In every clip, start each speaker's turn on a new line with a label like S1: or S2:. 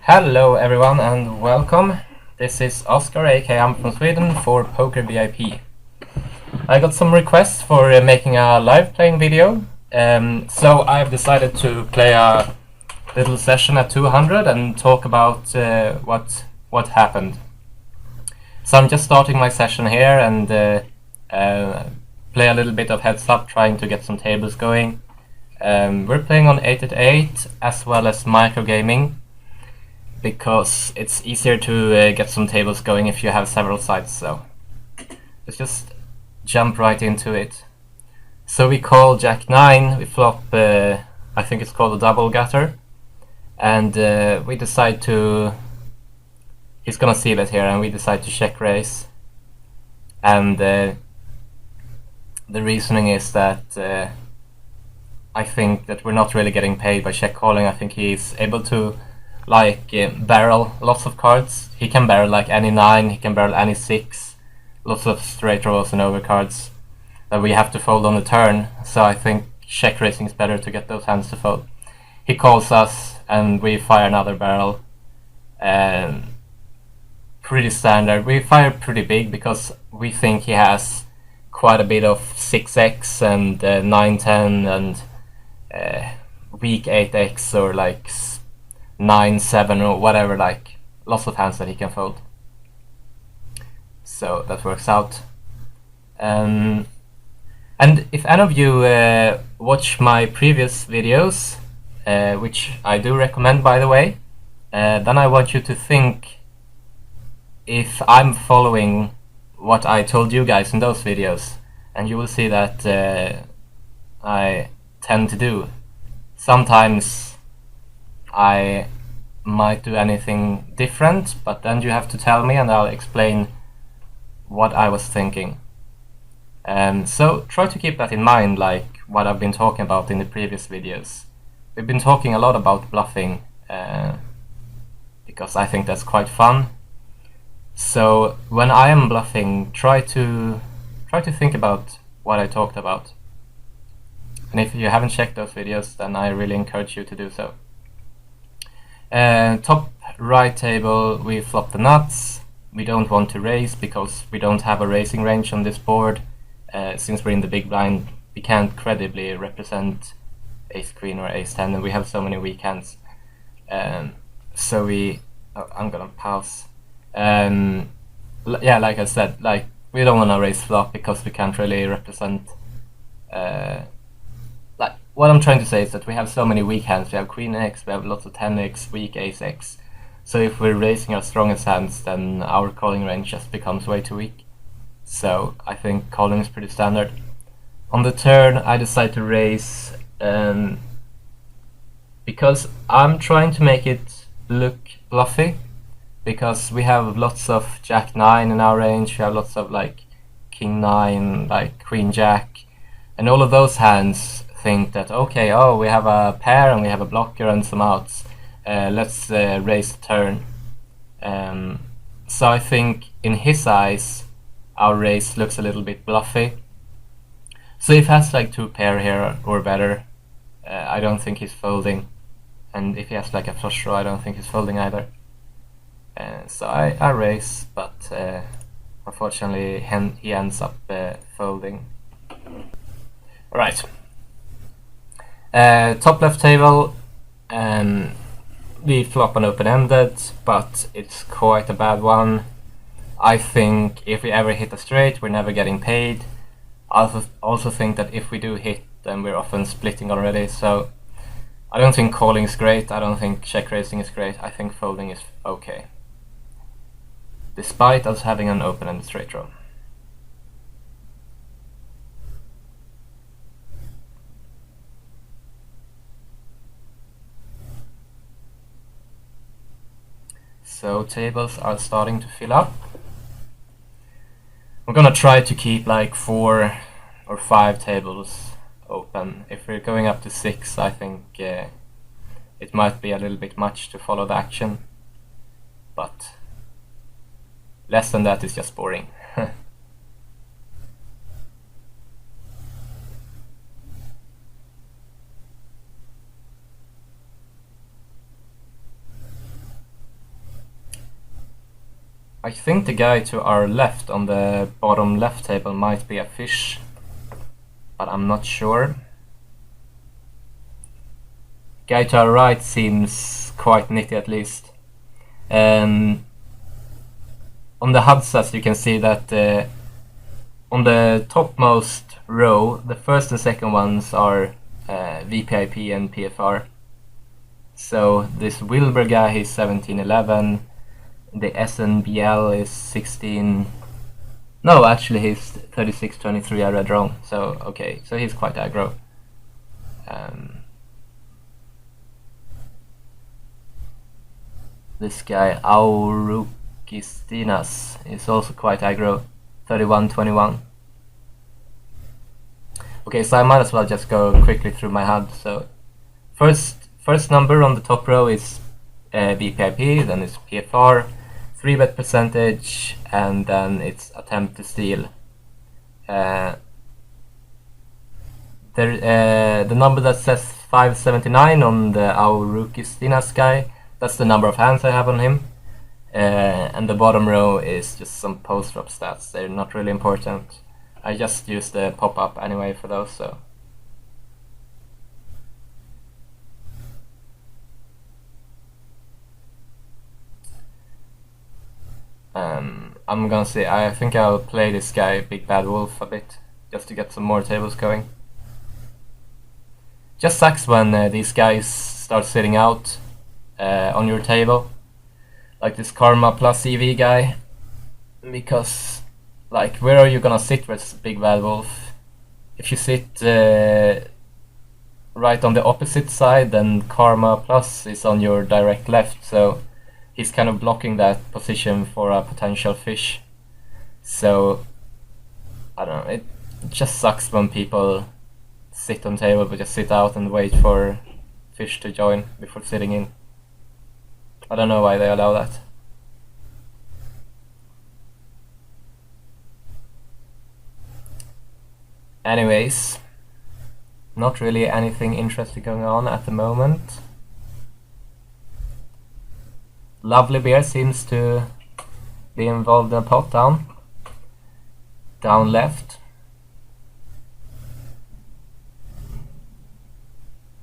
S1: Hello everyone and welcome. This is Oscar, aka I'm from Sweden, for Poker VIP. I got some requests for making a live playing video, so I've decided to play a little session at 200 and talk about what happened. So I'm just starting my session here and play a little bit of heads up, trying to get some tables going. We're playing on 888 as well as microgaming, because it's easier to get some tables going if you have several sides. So let's just jump right into it. So we call Jack 9, we flop, I think it's called a double gutter, and we decide to, he's gonna seal it here, and we decide to check raise. And the reasoning is that I think that we're not really getting paid by check calling. I think he's able to barrel lots of cards. He can barrel like any 9, he can barrel any 6, lots of straight draws and overcards that we have to fold on the turn. So I think check raising is better to get those hands to fold. He calls us and we fire another barrel. Pretty standard. We fire pretty big because we think he has quite a bit of 6x and 9-10 and weak 8x or like 9-7 or whatever, like lots of hands that he can fold. So that works out. And if any of you watch my previous videos, which I do recommend by the way, then I want you to think if I'm following what I told you guys in those videos, and you will see that I tend to do. Sometimes I might do anything different, but then you have to tell me and I'll explain what I was thinking. So try to keep that in mind, like what I've been talking about in the previous videos. We've been talking a lot about bluffing, because I think that's quite fun. So when I am bluffing, try to think about what I talked about. And if you haven't checked those videos, then I really encourage you to do so. Top right table, we flop the nuts. We don't want to raise because we don't have a raising range on this board. Since we're in the big blind, we can't credibly represent ace queen or ace 10, and we have so many weak hands. So I'm gonna pause. Yeah, like I said, like we don't want to raise flop because we can't really represent. Like what I'm trying to say is that we have so many weak hands. We have queen x, we have lots of 10x, weak ace x. So if we're raising our strongest hands, then our calling range just becomes way too weak. So I think calling is pretty standard. On the turn, I decide to raise because I'm trying to make it look bluffy, because we have lots of jack 9 in our range, we have lots of like king 9, like queen jack, and all of those hands think that okay, oh, we have a pair and we have a blocker and some outs, let's raise the turn. So I think in his eyes our raise looks a little bit bluffy. So if he has like 2 pair here or better, I don't think he's folding, and if he has like a flush draw, I don't think he's folding either. So I raise, but unfortunately he ends up folding. Alright. Top left table, we flop an open-ended, but it's quite a bad one. I think if we ever hit a straight, we're never getting paid. I also think that if we do hit, then we're often splitting already, so I don't think calling is great, I don't think check raising is great, I think folding is okay, despite us having an open-ended straight draw. So tables are starting to fill up. We're gonna try to keep like 4 or 5 tables open. If we're going up to 6, I think it might be a little bit much to follow the action, but less than that is just boring. I think the guy to our left on the bottom left table might be a fish, but I'm not sure. Guy to our right seems quite nitty at least. On the HUDs you can see that on the topmost row, the first and second ones are VPIP and PFR. So this Wilbur guy, he's 1711. The SNBL is 16. No, actually he's 3623. I read wrong. So okay, so he's quite aggro. This guy Aurukistinas is also quite aggro, 3121. Okay, so I might as well just go quickly through my HUD. So first number on the top row is VPIP, then it's PFR, 3-bet percentage, and then it's attempt to steal. The number that says 579 on the Aurukistinas guy, that's the number of hands I have on him. And the bottom row is just some post-drop stats. They're not really important. I just use the pop-up anyway for those, so. I'm gonna say, I think I'll play this guy, Big Bad Wolf, a bit, just to get some more tables going. Just sucks when these guys start sitting out on your table, like this Karma plus EV guy, because like where are you gonna sit with Big Bad Wolf? If you sit right on the opposite side, then Karma plus is on your direct left, so he's kind of blocking that position for a potential fish. So I don't know, it just sucks when people sit on table but just sit out and wait for fish to join before sitting in. I don't know why they allow that. Anyways, not really anything interesting going on at the moment. Lovely Bear seems to be involved in a pot down left.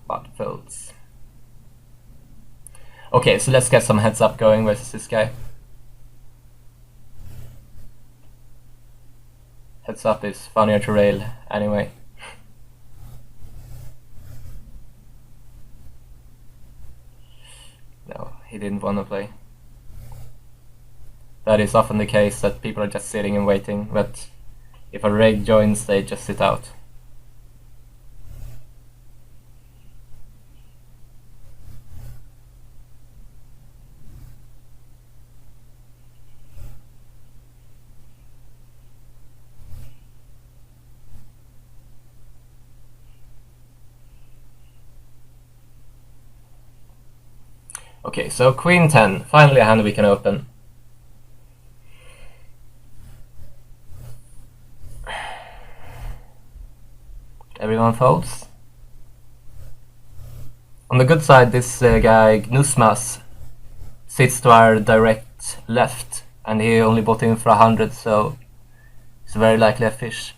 S1: But folds. Okay, so let's get some heads up going versus this guy. Heads up is funnier to rail anyway. No, he didn't want to play. That is often the case, that people are just sitting and waiting, but if a raid joins, they just sit out. Okay, so Queen 10, finally a hand we can open. Everyone folds. On the good side, this guy Gnusmas sits to our direct left, and he only bought in for 100, so it's very likely a fish.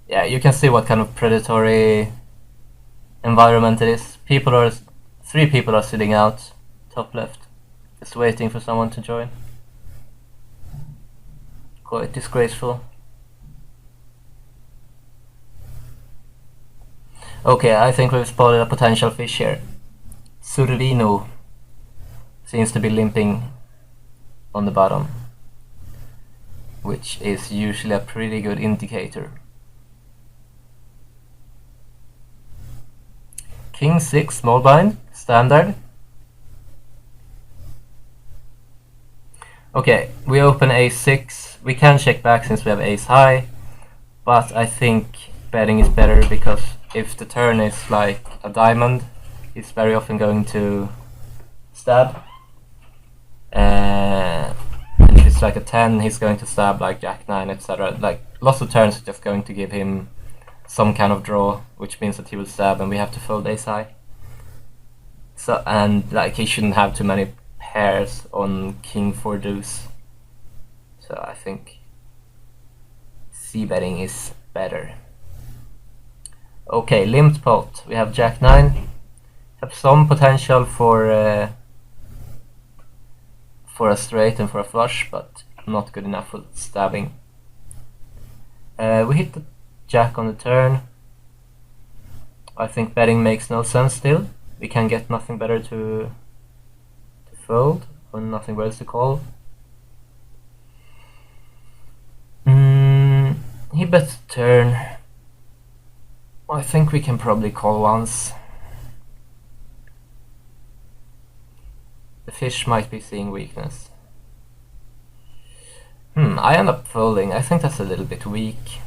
S1: Yeah, you can see what kind of predatory environment it is. Three people are sitting out, top left, just waiting for someone to join. Quite disgraceful. Okay, I think we've spotted a potential fish here. Survino seems to be limping on the bottom, which is usually a pretty good indicator. King 6 small blind, standard. Okay, we open ace-6. We can check back since we have ace-high, but I think betting is better, because if the turn is like a diamond, he's very often going to stab. And if it's like a 10, he's going to stab like jack-9, etc. Like lots of turns are just going to give him some kind of draw, which means that he will stab and we have to fold ace-high. So, and like he shouldn't have too many pairs on king 4 deuce. So I think c-betting is better. Okay, limped pot. We have jack 9. Have some potential for a straight and for a flush, but not good enough for stabbing. We hit the jack on the turn. I think betting makes no sense still. We can get nothing better to fold, or nothing worse to call. He bets turn. I think we can probably call once. The fish might be seeing weakness. I end up folding. I think that's a little bit weak.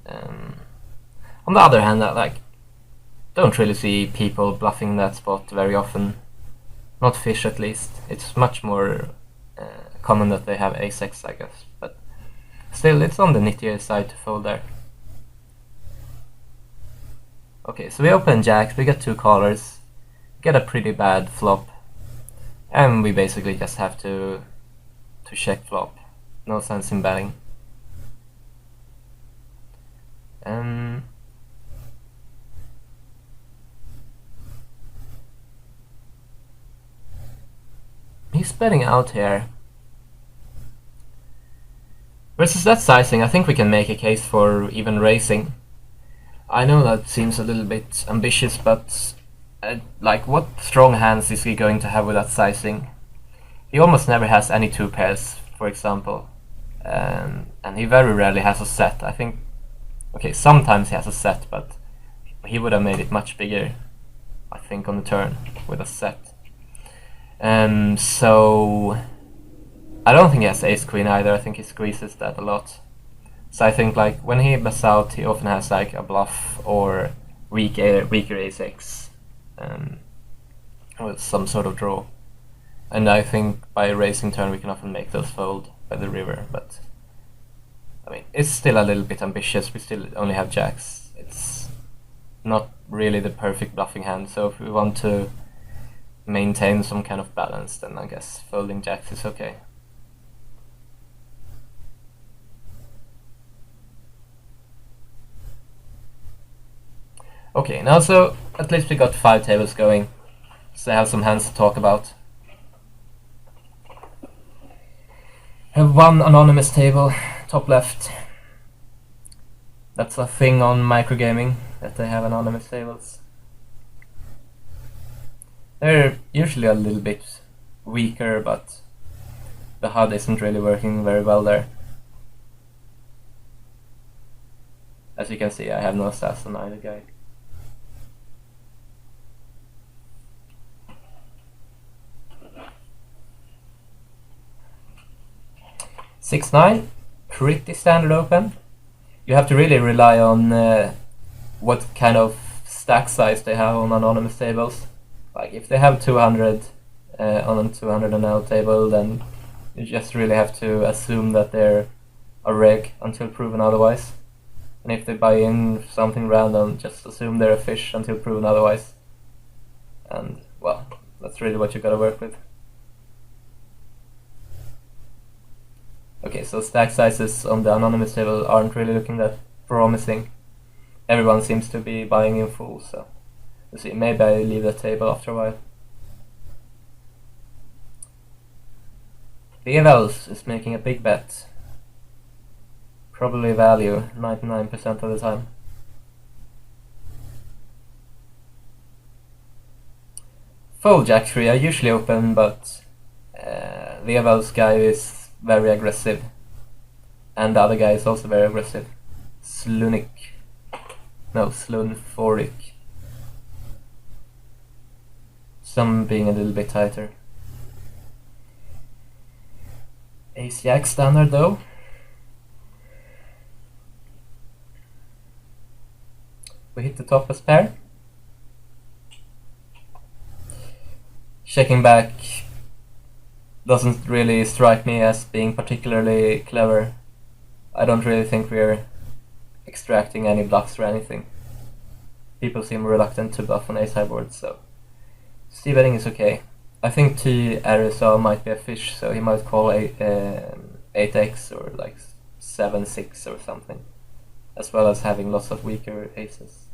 S1: On the other hand, I don't really see people bluffing that spot very often. Not fish, at least. It's much more common that they have ace-x, I guess. But still, it's on the nittier side to fold there. Okay, so we open jacks, we get 2 callers, get a pretty bad flop, and we basically just have to check flop. No sense in betting. He's betting out here. Versus that sizing, I think we can make a case for even raising. I know that seems a little bit ambitious, but like, what strong hands is he going to have with that sizing? He almost never has any 2 pairs, for example, and he very rarely has a set. I think, okay, sometimes he has a set, but he would have made it much bigger, I think, on the turn with a set. So I don't think he has ace queen either. I think he squeezes that a lot. So I think, like, when he bets out, he often has like a bluff or weaker ace-x with some sort of draw. And I think by raising turn we can often make those fold by the river, but I mean, it's still a little bit ambitious. We still only have jacks. It's not really the perfect bluffing hand, so if we want to maintain some kind of balance, then I guess folding jacks is okay. Okay, now so at least we got 5 tables going, so I have some hands to talk about. I have 1 anonymous table, top left. That's a thing on microgaming, that they have anonymous tables. They're usually a little bit weaker, but the HUD isn't really working very well there. As you can see, I have no stats on either guy. Six nine, pretty standard open. You have to really rely on what kind of stack size they have on anonymous tables. Like, if they have 200 on a 200 NL table, then you just really have to assume that they're a reg until proven otherwise. And if they buy in something random, just assume they're a fish until proven otherwise. And, well, that's really what you gotta work with. Okay, so stack sizes on the anonymous table aren't really looking that promising. Everyone seems to be buying in full, so we'll see. Maybe I leave the table after a while. The Evels is making a big bet. Probably value 99% of the time. Fold jack 3 I usually open, but the Evels guy is very aggressive, and the other guy is also very aggressive. Slunforic. Some being a little bit tighter. Ace jack standard though. We hit the top as pair. Checking back doesn't really strike me as being particularly clever. I don't really think we're extracting any bluffs or anything. People seem reluctant to bluff on ace high boards, so C betting is okay. I think T RSL might be a fish, so he might call 8x or like 7-6 or something, as well as having lots of weaker aces.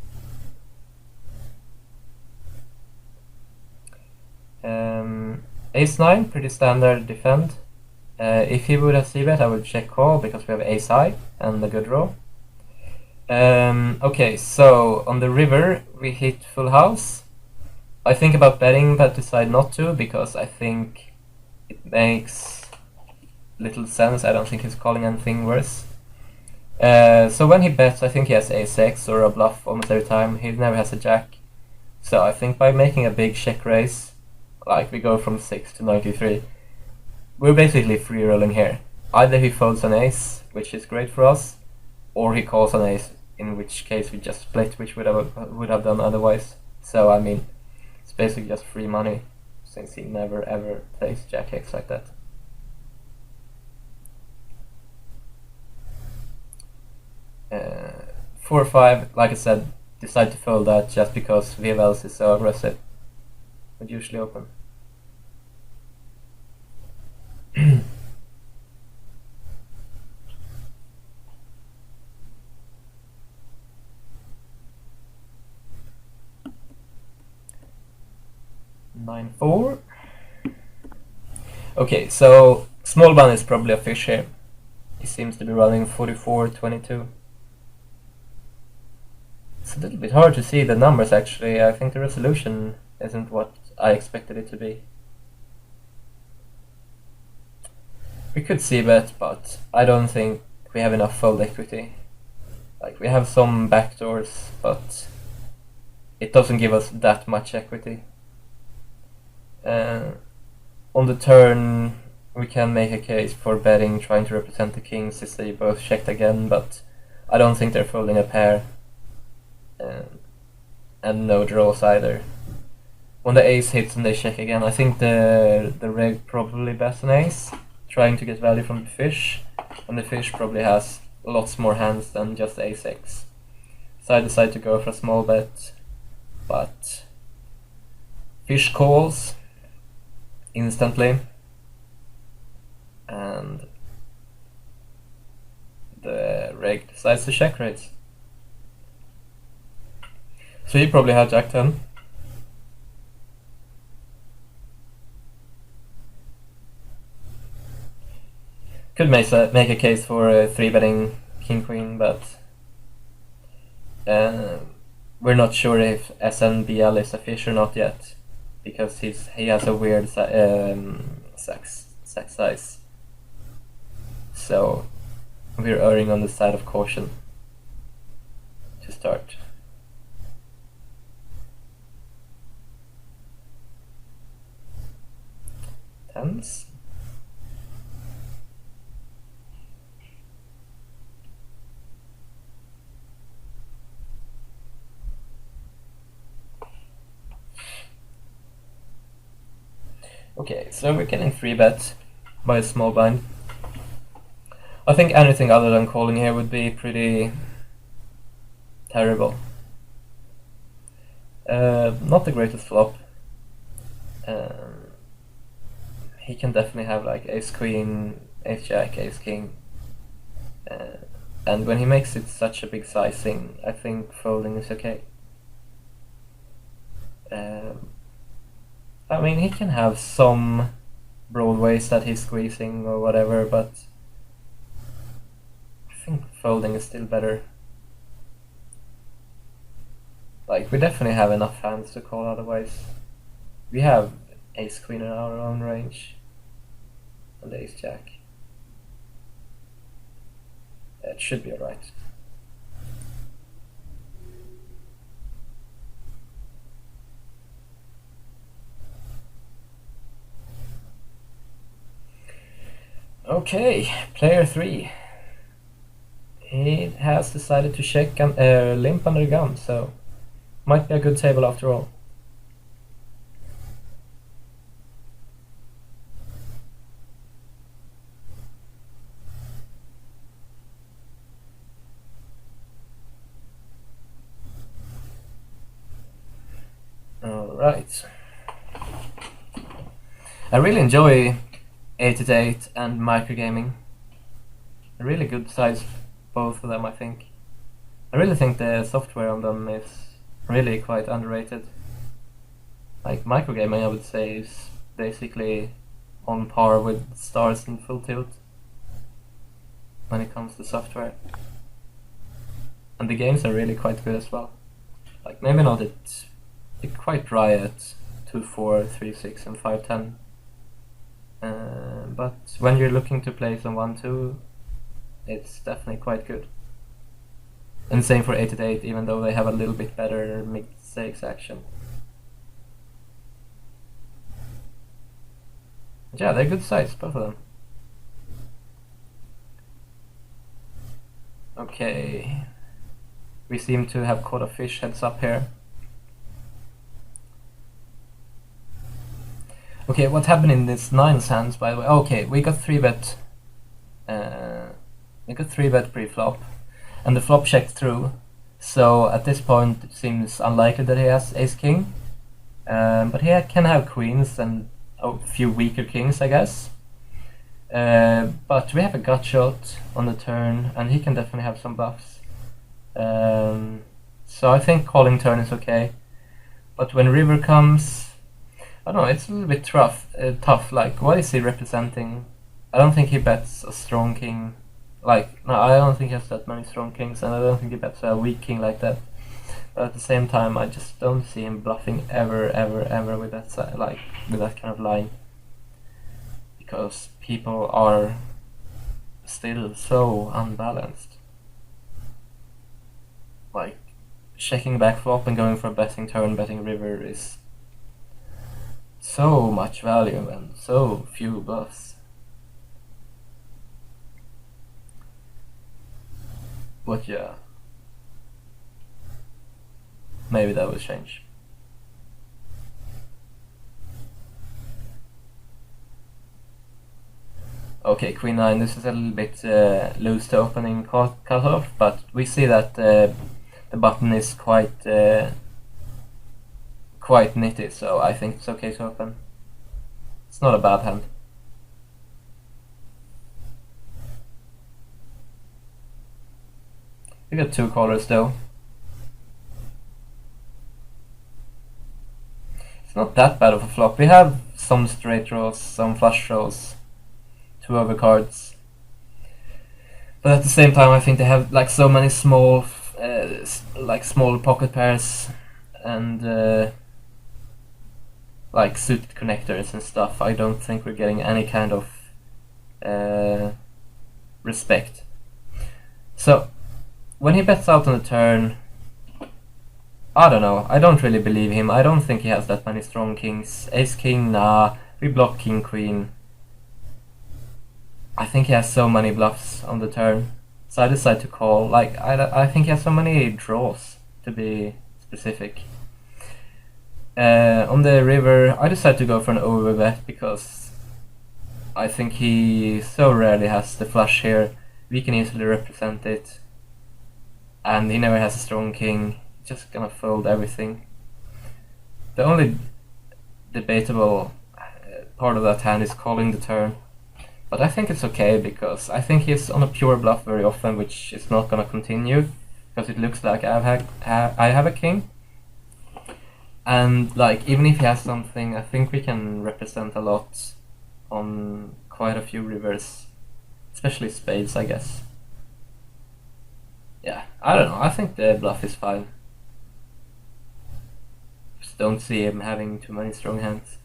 S1: Ace 9, pretty standard defend. If he would have c-bet, I would check call because we have ace high and a good draw. Okay, so on the river we hit full house. I think about betting but decide not to because I think it makes little sense. I don't think he's calling anything worse. So when he bets, I think he has ace-x or a bluff almost every time. He never has a jack. So I think by making a big check raise, like we go from 6 to 93, we're basically free rolling here. Either he folds an ace, which is great for us, or he calls an ace, in which case we just split, which would have done otherwise. So I mean, it's basically just free money, since he never ever plays jack x like that. Uh, 4-5, like I said, decide to fold that just because VFLs is so aggressive. Would usually open. Nine four. Okay, so small blind is probably a fish here. He seems to be running 44-22. It's a little bit hard to see the numbers actually. I think the resolution isn't what I expected it to be. We could see bet, but I don't think we have enough fold equity. Like, we have some backdoors, but it doesn't give us that much equity. On the turn, we can make a case for betting, trying to represent the kings since they both checked again, but I don't think they're folding a pair. And no draws either. When the ace hits and they check again, I think the reg probably bets an ace, trying to get value from the fish, and the fish probably has lots more hands than just ace-x. So I decide to go for a small bet, but fish calls instantly, and the reg decides to check raise. So he probably had jack 10. Could make a case for 3-betting king queen, but we're not sure if SNBL is a fish or not yet, because he has a weird sack size. So we're erring on the side of caution to start. Tens. Okay, so we're getting 3-bet by a small blind. I think anything other than calling here would be pretty terrible. Not the greatest flop. He can definitely have like ace queen, ace jack, ace king. And when he makes it such a big sizing, I think folding is okay. I mean, he can have some broadways that he's squeezing or whatever, but I think folding is still better. Like, we definitely have enough hands to call otherwise. We have ace queen in our own range, and ace jack. It should be alright. Okay, player 3. He has decided to check limp under the gun, so might be a good table after all. Alright. I really enjoy 888 and microgaming. Really good sites, both of them, I think. I really think the software on them is really quite underrated. Like microgaming, I would say, is basically on par with Stars and Full Tilt when it comes to software. And the games are really quite good as well. Like maybe not it's quite dry at 2.4, 3.6 and 5.10. But when you're looking to play some 1.2, it's definitely quite good. And same for 888, even though they have a little bit better mid-stakes action. Yeah, they're good sites, both of them. Okay. We seem to have caught a fish heads up here. Okay, what happened in this 9's hands, by the way? Okay, we got 3-bet. We got 3-bet pre-flop, and the flop checked through. So at this point, it seems unlikely that he has ace-king. But he can have queens and a few weaker kings, I guess. But we have a gut shot on the turn, and he can definitely have some bluffs. So I think calling turn is okay. But when river comes, I don't know, it's a little bit tough. Like, what is he representing? I don't think he bets a strong king. Like, no, I don't think he has that many strong kings, and I don't think he bets a weak king like that. But at the same time, I just don't see him bluffing ever with that with that kind of line, because people are still so unbalanced. Like, checking back flop and going for a betting turn, betting river is so much value and so few bluffs. But yeah, maybe that will change. Okay, queen 9, this is a little bit loose to opening cutoff, but we see that the button is quite nitty, so I think it's okay to open. It's not a bad hand. We got 2 callers though. It's not that bad of a flop. We have some straight draws, some flush draws, 2 overcards. But at the same time, I think they have like so many small pocket pairs and like suited connectors and stuff. I don't think we're getting any kind of respect. So when he bets out on the turn, I don't know, I don't really believe him. I don't think he has that many strong kings. Ace-king, nah. We block king-queen. I think he has so many bluffs on the turn, so I decide to call. Like, I think he has so many draws, to be specific. On the river, I decide to go for an overbet because I think he so rarely has the flush here. We can easily represent it, and he never has a strong king. Just gonna fold everything. The only debatable part of that hand is calling the turn, but I think it's okay because I think he's on a pure bluff very often, which is not gonna continue because it looks like I have a king, and like even if he has something, I think we can represent a lot on quite a few rivers, especially spades, I guess. Yeah, I don't know. I think the bluff is fine. Just don't see him having too many strong hands.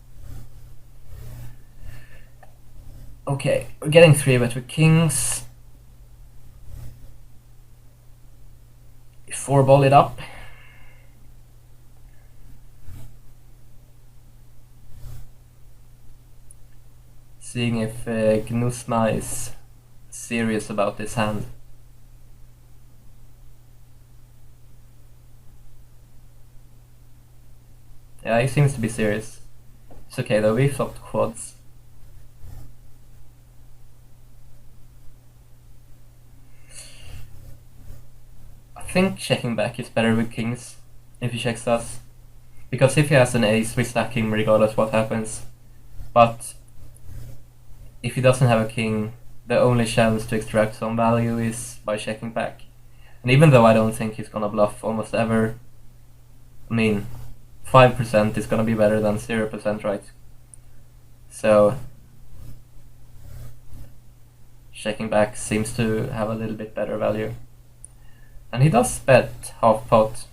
S1: Okay, we're getting 3-bet with kings. 4-ball it up. Seeing if Gnusma is serious about this hand. Yeah, he seems to be serious. It's okay though, we flopped quads. I think checking back is better with kings if he checks us, because if he has an ace, we stack him regardless what happens. But if he doesn't have a king, the only chance to extract some value is by checking back. And even though I don't think he's gonna bluff almost ever, I mean, 5% is gonna be better than 0%, right? So checking back seems to have a little bit better value. And he does bet half pot.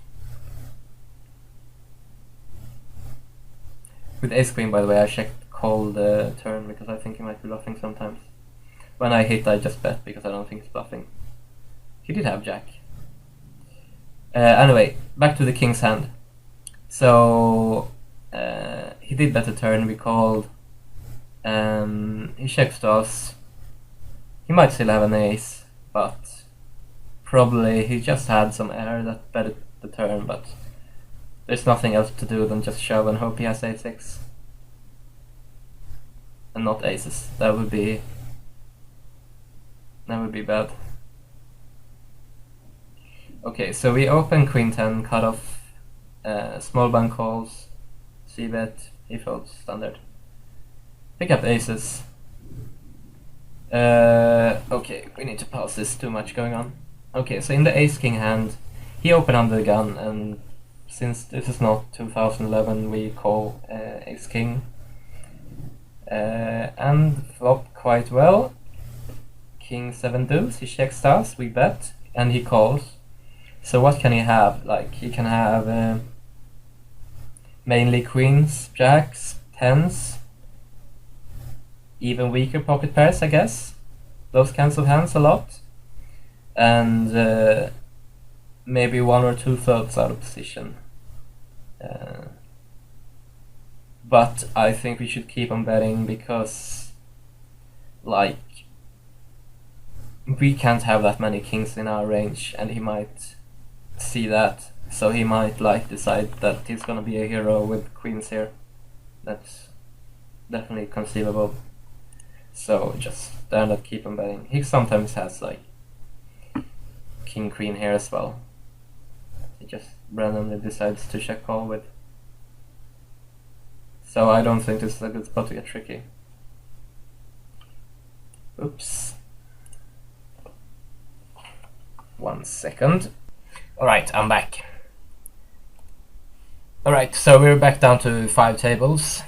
S1: With ace queen, by the way, I checked call the turn because I think he might be bluffing sometimes. When I hit, I just bet because I don't think he's bluffing. He did have jack. Anyway, back to the king's hand. So he did bet a turn, we called. He checks to us. He might still have an ace, but probably he just had some error that betted the turn, but there's nothing else to do than just shove and hope he has a6. And not aces. That would be bad. Okay, so we open queen 10, cut off, small blind calls, c-bet, he folds, standard. Pick up aces. Okay, we need to pause this, too much going on. Okay, so in the ace-king hand, he opened under the gun, and since this is not 2011, we call ace-king. And flop quite well. King 7 deuce, he checks us, we bet, and he calls. So what can he have? Like, he can have mainly queens, jacks, tens, even weaker pocket pairs, I guess. Those kinds of hands a lot. And maybe 1 or 2 thirds out of position. But I think we should keep on betting because, like, we can't have that many kings in our range, and he might see that, so he might like decide that he's gonna be a hero with queens here. That's definitely conceivable. So just stand up, keep on betting. He sometimes has like king queen here as well. He just randomly decides to check call with. So I don't think this is a good spot to get tricky. Oops. 1 second. Alright, I'm back. Alright, so we're back down to 5 tables.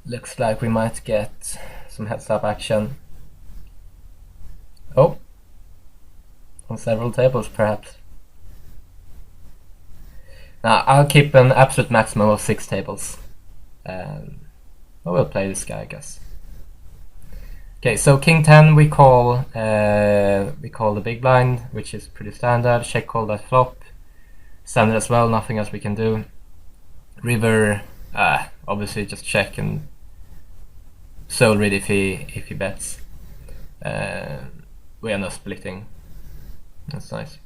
S1: Looks like we might get some heads up action. Oh! On several tables, perhaps. Now, I'll keep an absolute maximum of 6 tables. We'll play this guy, I guess. Okay, so king 10 we call the big blind, which is pretty standard. Check call that flop. Standard as well, nothing else we can do. River, obviously just check and soul read if he bets. We end up splitting. That's nice.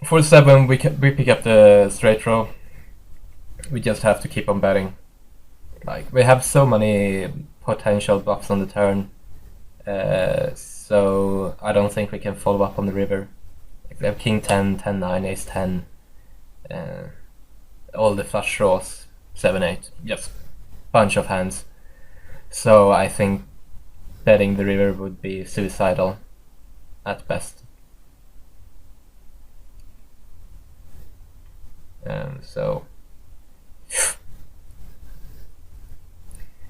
S1: For 7 we pick up the straight draw. We just have to keep on betting. Like, we have so many potential bluffs on the turn, so I don't think we can follow up on the river. Like, we have king 10, 10 9, ace 10, all the flush draws, 7 8, just bunch of hands. So I think betting the river would be suicidal at best. So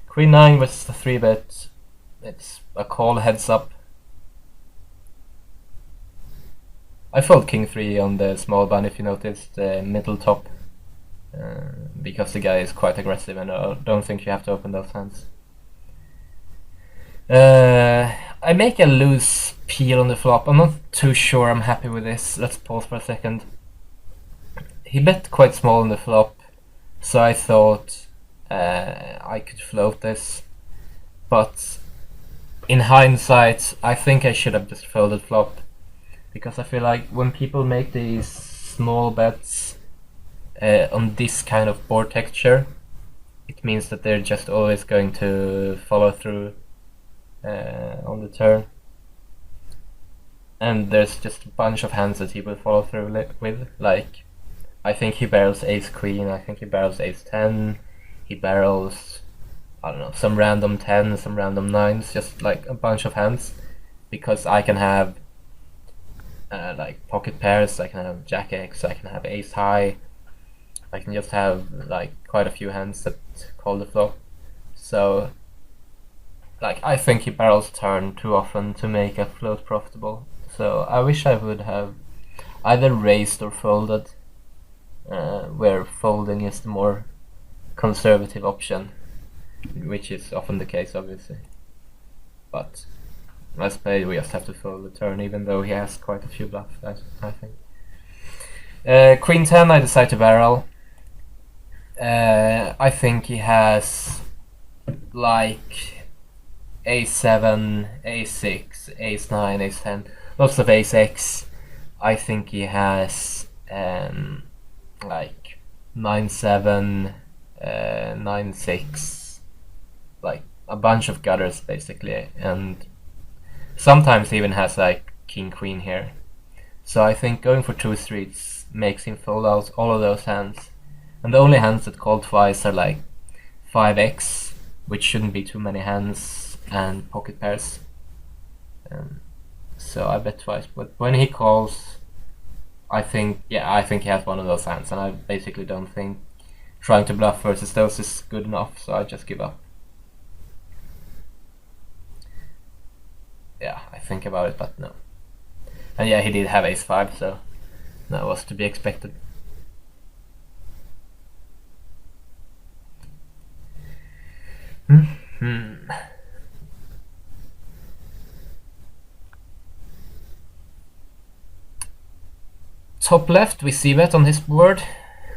S1: queen 9 with the 3-bet, it's a call heads up. I fold king 3 on the small blind if you noticed, the middle top, because the guy is quite aggressive and I don't think you have to open those hands. I make a loose peel on the flop. I'm not too sure I'm happy with this. Let's pause for a second. He bet quite small on the flop, so I thought I could float this, but in hindsight I think I should have just folded flop, because I feel like when people make these small bets on this kind of board texture, it means that they're just always going to follow through on the turn. And there's just a bunch of hands that he will follow through with, like, I think he barrels ace queen, I think he barrels ace 10, he barrels, I don't know, some random 10, some random 9s, just like a bunch of hands, because I can have like pocket pairs, I can have jack x, I can have ace high, I can just have like quite a few hands that call the flop. So like I think he barrels turn too often to make a float profitable. So I wish I would have either raised or folded, where folding is the more conservative option, which is often the case obviously. But let's play, we just have to fold the turn, even though he has quite a few bluffs, I think. Queen 10 I decide to barrel. I think he has like a7, a6, ace 9, ace 10, lots of ace x. I think he has like 9-7, 9-6, like a bunch of gutters basically, and sometimes he even has like king queen here. So I think going for 2 streets makes him fold out all of those hands, and the only hands that call twice are like 5x, which shouldn't be too many hands, and pocket pairs. So I bet twice, but when he calls, I think he has one of those hands, and I basically don't think trying to bluff versus those is good enough, so I just give up. Yeah, I think about it, but no. And yeah, he did have ace 5, so that was to be expected. Top left, we see bet on his board.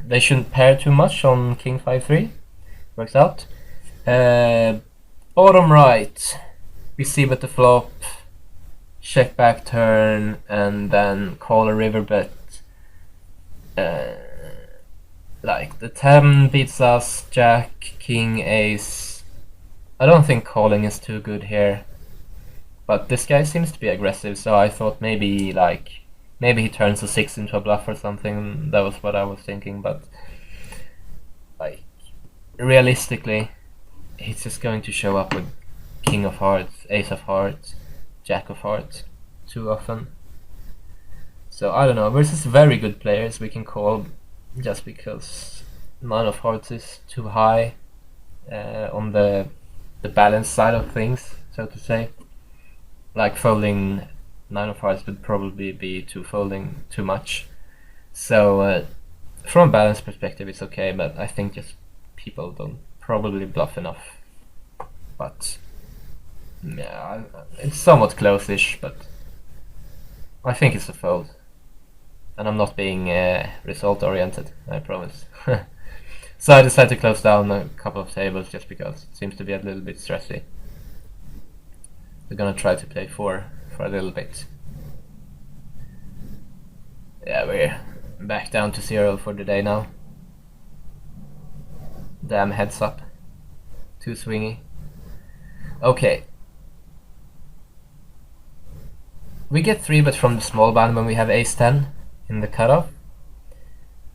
S1: They shouldn't pair too much on king 5-3. Works out. Bottom right, we see bet the flop, check back turn, and then call a river bet. Like the 10 beats us, jack, king, ace. I don't think calling is too good here, but this guy seems to be aggressive, so I thought maybe he turns a 6 into a bluff or something. That was what I was thinking, but like realistically he's just going to show up with king of hearts, ace of hearts, jack of hearts too often. So I don't know, versus very good players we can call just because 9 of hearts is too high on the balance side of things, so to say. Like folding 9 of hearts would probably be folding too much. So from a balance perspective it's okay, but I think just people don't probably bluff enough. But yeah, it's somewhat close-ish, but I think it's a fold. And I'm not being result oriented, I promise. So I decided to close down a couple of tables just because it seems to be a little bit stressy. We're gonna try to play 4 for a little bit. Yeah, we're back down to 0 for the day now. Damn, heads up. Too swingy. Okay. We get 3-bet from the small blind when we have ace 10 in the cutoff.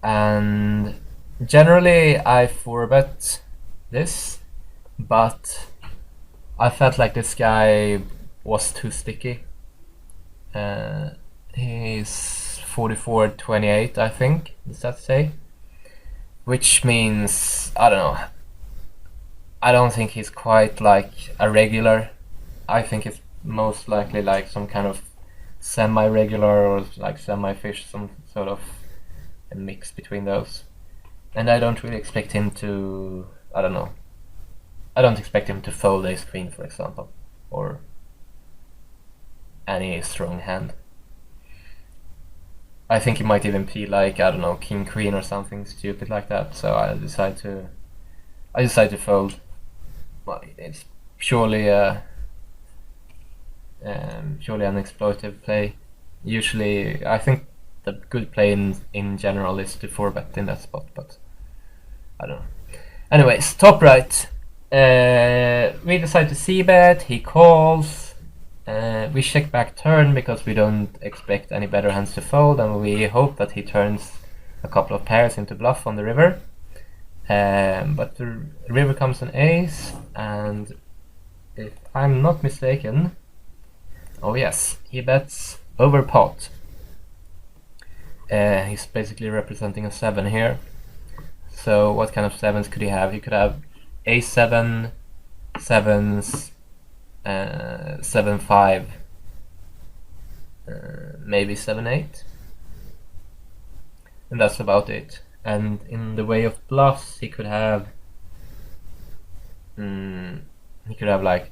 S1: And generally I 4-bet this, but I felt like this guy was too sticky. He's 44-28, I think, does that say? Which means, I don't know, I don't think he's quite like a regular. I think it's most likely like some kind of semi-regular or like semi-fish, some sort of a mix between those. And I don't really expect him to, I don't know, I don't expect him to fold ace queen, for example, or any strong hand. I think he might even be like, I don't know, king queen or something stupid like that. So I decide to fold. Well, it's purely purely an exploitive play. Usually, I think the good play in general is to 4-bet in that spot, but I don't know. Anyways, top right. We decide to c-bet, he calls. We check back turn because we don't expect any better hands to fold, and we hope that he turns a couple of pairs into bluff on the river. But the river comes an ace, and if I'm not mistaken, oh yes, he bets over pot. He's basically representing a 7 here. So what kind of 7s could he have? He could have a7, 7s, 7-5, maybe 7-8, and that's about it. And in the way of bluffs, he could have like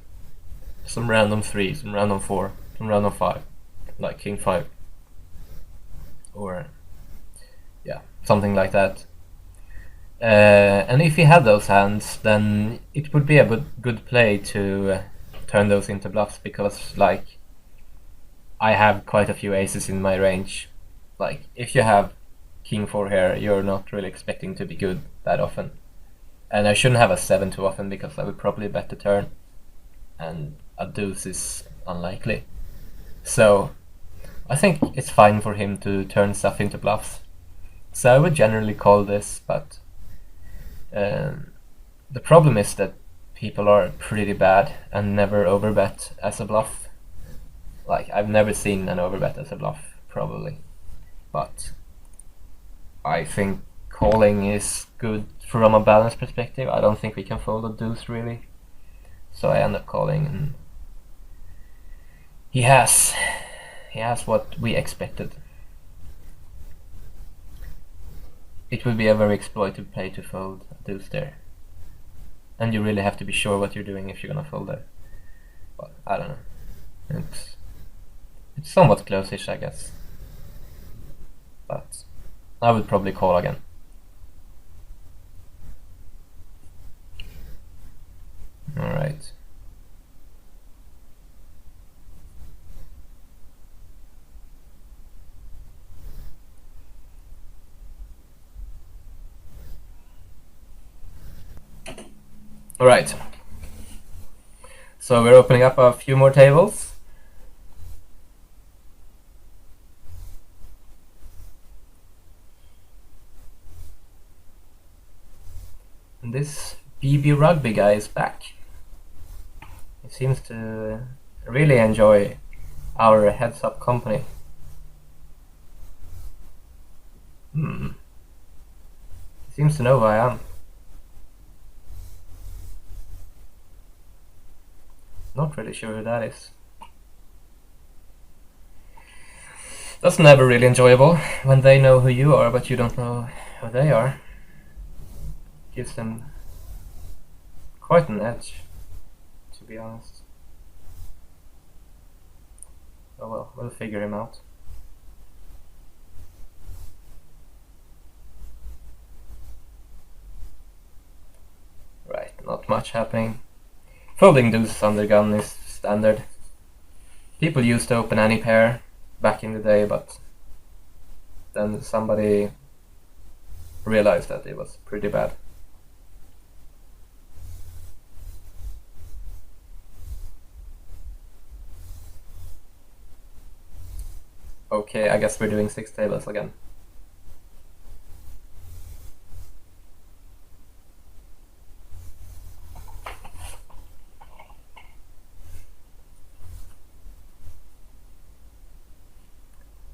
S1: some random 3, some random 4, some random 5, like king 5, or yeah, something like that. And if he had those hands, then it would be a good play to turn those into bluffs, because like I have quite a few aces in my range. Like if you have king 4 here, you're not really expecting to be good that often. And I shouldn't have a 7 too often, because I would probably bet the turn, and a deuce is unlikely. So I think it's fine for him to turn stuff into bluffs. So I would generally call this, but the problem is that people are pretty bad and never overbet as a bluff. Like, I've never seen an overbet as a bluff, probably. But I think calling is good from a balance perspective. I don't think we can fold a deuce, really. So I end up calling, and he has what we expected. It would be a very exploitive play to fold a deuce there. And you really have to be sure what you're doing if you're gonna fold there. But I don't know. It's somewhat close-ish, I guess. But I would probably call again. Alright. Alright. So we're opening up a few more tables. And this BB Rugby guy is back. He seems to really enjoy our heads-up company. He seems to know who I am. Not really sure who that is. That's never really enjoyable, when they know who you are but you don't know who they are. Gives them quite an edge, to be honest. Oh well, we'll figure him out. Right, not much happening. Folding deuces under gun is standard. People used to open any pair back in the day, but then somebody realized that it was pretty bad. Okay, I guess we're doing 6 tables again.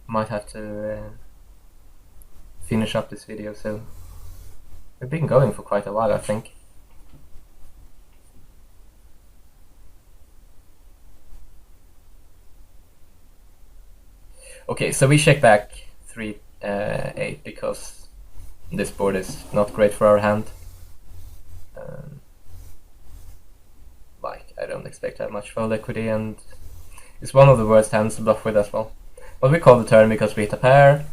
S1: Might have to finish up this video soon. We've been going for quite a while, I think. Okay, so we check back 3-8 because this board is not great for our hand. Like, I don't expect to have much fold equity, and it's one of the worst hands to bluff with as well. But we call the turn because we hit a pair.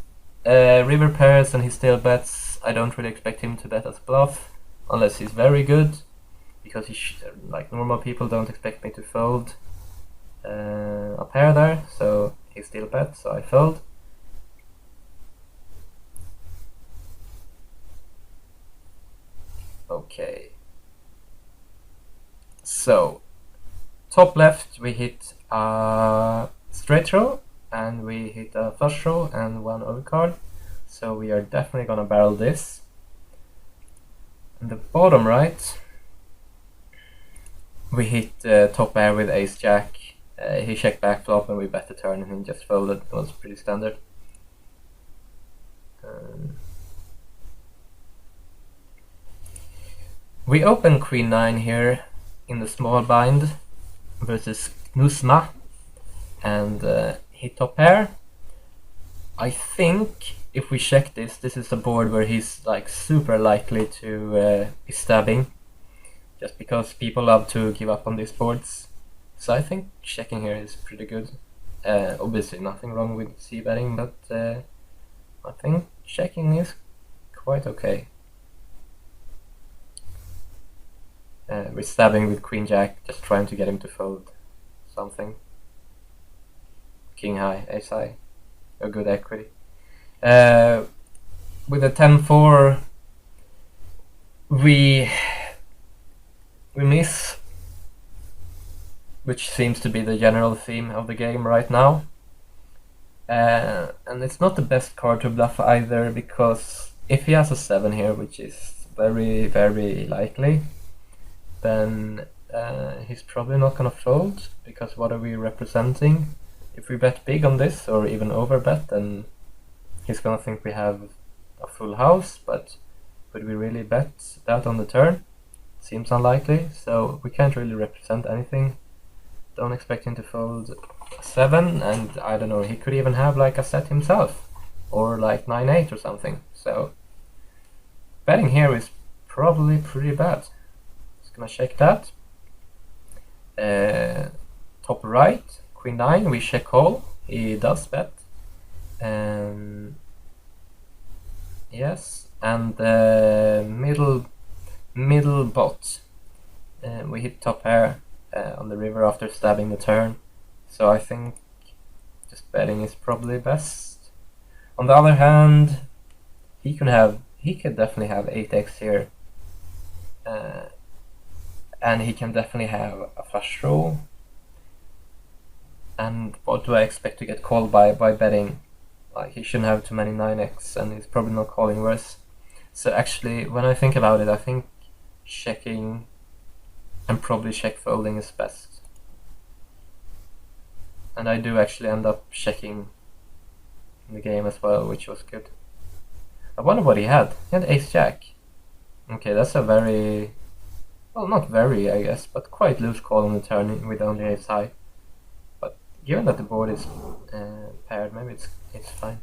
S1: River pairs and he still bets. I don't really expect him to bet as bluff unless he's very good, because like normal people don't expect me to fold a pair there, so he still bets, so I fold. Okay. So top left we hit a straight throw, and we hit a flush draw and one overcard, so we are definitely gonna barrel this. And the bottom right, we hit top pair with ace jack. He checked back flop and we bet the turn and he just folded. It was pretty standard. We open queen 9 here in the small blind versus Nusma, and hit top pair. I think if we check this, this is a board where he's like super likely to be stabbing, just because people love to give up on these boards. So I think checking here is pretty good. Obviously nothing wrong with c-betting, but I think checking is quite okay. We're stabbing with queen jack, just trying to get him to fold something. King high, ace high, a good equity. With a 10-4, we miss, which seems to be the general theme of the game right now. And it's not the best card to bluff either, because if he has a 7 here, which is very, very likely, then he's probably not gonna fold, because what are we representing? If we bet big on this, or even overbet, then he's gonna think we have a full house, but would we really bet that on the turn? Seems unlikely, so we can't really represent anything. Don't expect him to fold 7, and I don't know, he could even have like a set himself, or like 9-8 or something. So betting here is probably pretty bad. Just gonna check that. Top right, queen 9, we check call. He does bet. Yes, and middle bot. We hit top pair on the river after stabbing the turn, so I think just betting is probably best. On the other hand, he could definitely have 8x here, and he can definitely have a flush draw. And what do I expect to get called by betting? Like, he shouldn't have too many 9x, and he's probably not calling worse. So actually, when I think about it, I think checking and probably check folding is best. And I do actually end up checking in the game as well, which was good. I wonder what he had. He had ace jack. Okay, that's a very, well, not very, I guess, but quite loose call on the turn with only ace high. But given that the board is paired, maybe it's fine.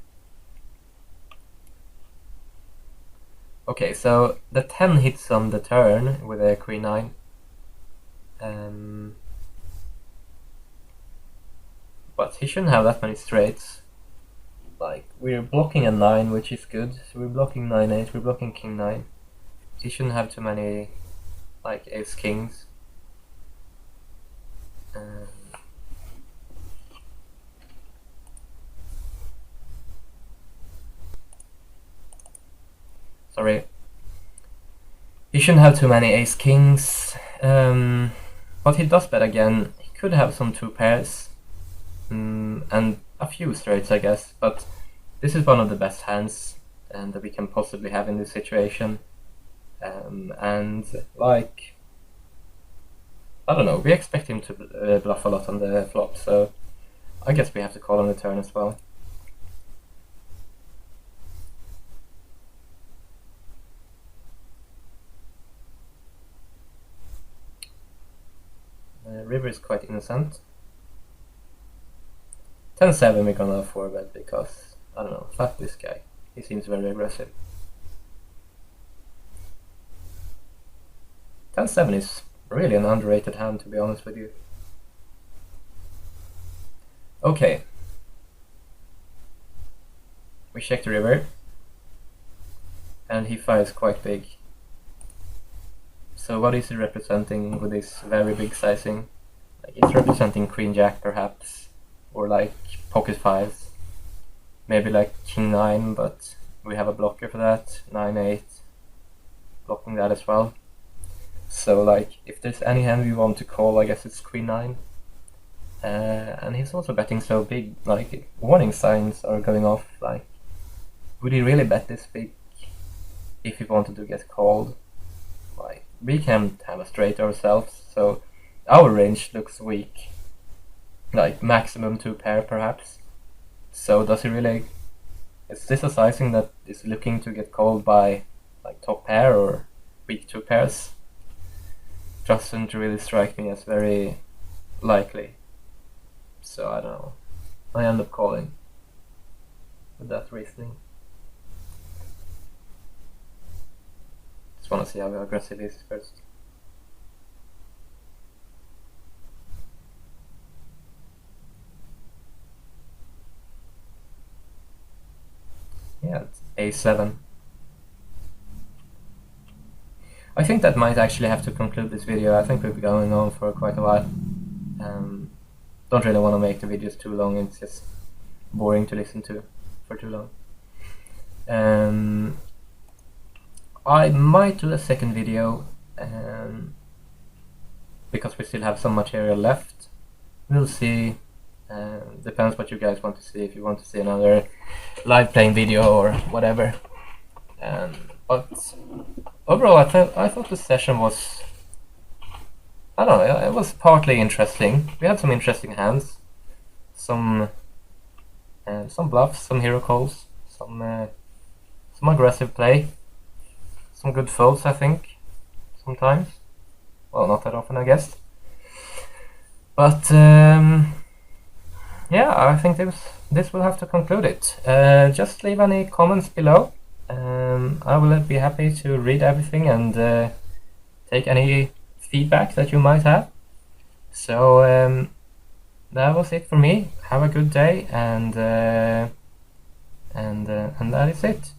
S1: Okay, so the 10 hits on the turn with a queen 9. But he shouldn't have that many straights. Like, we're blocking a 9, which is good. So we're blocking 9-8, we're blocking king 9. He shouldn't have too many, like, ace kings. Sorry. He shouldn't have too many ace kings. But he does bet again. He could have some 2 pairs. And a few straights, I guess. But this is one of the best hands that we can possibly have in this situation. And like, I don't know, we expect him to bluff a lot on the flop, so I guess we have to call on the turn as well. River is quite innocent. 10-7 we're gonna 4-bet because, I don't know, fuck this guy. He seems very aggressive. 10-7 is really an underrated hand, to be honest with you. Okay. We check the river. And he fires quite big. So what is he representing with this very big sizing? Like, it's representing queen jack perhaps, or like pocket fives, maybe like king 9, but we have a blocker for that, 9-8, blocking that as well. So like, if there's any hand we want to call, I guess it's queen 9. And he's also betting so big, like warning signs are going off. Like, would he really bet this big if he wanted to get called? Like, we can't have a straight ourselves, so our range looks weak. Like maximum 2 pair perhaps. So does he really? Is this a sizing that is looking to get called by like top pair or weak 2 pairs? Doesn't really strike me as very likely. So I don't know. I end up calling with that reasoning. Just want to see how aggressive he is first. Yeah, it's A7. I think that might actually have to conclude this video. I think we've been going on for quite a while. Don't really want to make the videos too long, it's just boring to listen to for too long. I might do a second video, because we still have some material left. We'll see. Depends what you guys want to see, if you want to see another live playing video or whatever. But overall, I thought the session was, I don't know, it was partly interesting. We had some interesting hands, some bluffs, some hero calls, some aggressive play, some good folds, I think, sometimes. Well, not that often, I guess. But yeah, I think this will have to conclude it. Just leave any comments below. I will be happy to read everything and take any feedback that you might have. So that was it for me. Have a good day, and that is it.